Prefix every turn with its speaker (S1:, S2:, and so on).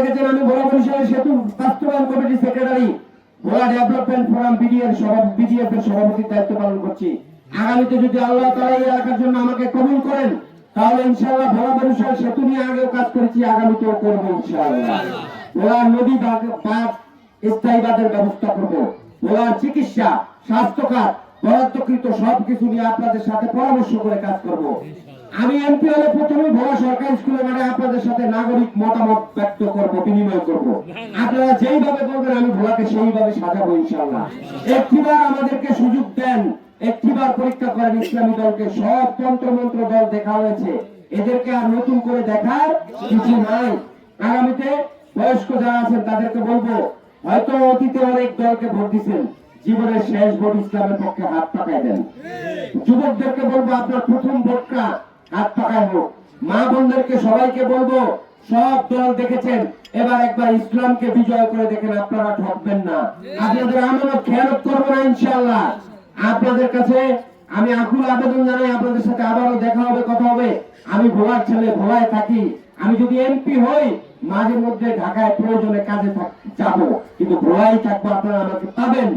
S1: দেখেছেন আমি ভোলা বরিশালের সেতু বাস্তবায়ন কমিটির সেক্রেটারি, ভোলা ডেভেলপমেন্ট ফোরাম বিডিএফ এর সভাপতির দায়িত্ব পালন করছি। আগামীতে যদি আল্লাহ তাআলা এই এলাকার জন্য আমাকে কবুল করেন তাহলে ইনশাআল্লাহ ভোলা বরিশাল সেতু নিয়ে আগেও কাজ করেছি, আগামীতেও করবো ইনশাআল্লাহ। ভোলার নদী বাঁধ স্থায়ী বাঁধের ব্যবস্থা করবো, ভোলার চিকিৎসা, স্বাস্থ্য খাত, বরাদ্দকৃত সবকিছু নিয়ে আপনাদের সাথে পরামর্শ করে কাজ করব। আমি এমপি হলে প্রথমে ভোলা সরকারি স্কুলে মানে আপনাদের সাথে নাগরিক মতামত ব্যক্ত করব, বিনিময় করব। আপনারা যেইভাবে বলবেন আমি ভোলাকে সেইভাবে সাজাবো ইনশাআল্লাহ। একটিবার আমাদেরকে সুযোগ দেন, একটিবার পরীক্ষা করেন। ইসলামী দলকে সব তন্ত্রমন্ত্র দল দেখা হয়েছে, এদেরকে আর নতুন করে দেখার কিছু নাই। আগামীতে বয়স্ক যারা আছেন তাদেরকে বলবো, হয়তো অতীতে অনেক দলকে ভোট দিচ্ছেন, জীবনের শেষ ভোট ইসলামের পক্ষে হাত পাকায় দেন। যুবকদেরকে বলবো আপনার প্রথম ভোটটা হাত পাকায় হোক। মা বোনদেরকে সবাইকে বলবো, সব দল দেখেছেন, এবার একবার ইসলামকে বিজয় করে দেখেন, আপনারা ঠকবেন না। আপনাদের আমানত খেয়ানত করবো না ইনশাআল্লাহ। আপনাদের কাছে আমি আকুল আবেদন জানাই, আপনাদের সাথে আবারও দেখা হবে, কথা হবে। আমি ভোলার ছেলে, ভোলায় থাকি। আমি যদি এমপি হই মাঝে মধ্যে ঢাকায় প্রয়োজনে কাজে যাব, কিন্তু ভোলাই থাকবো, আপনারা আমাকে পাবেন।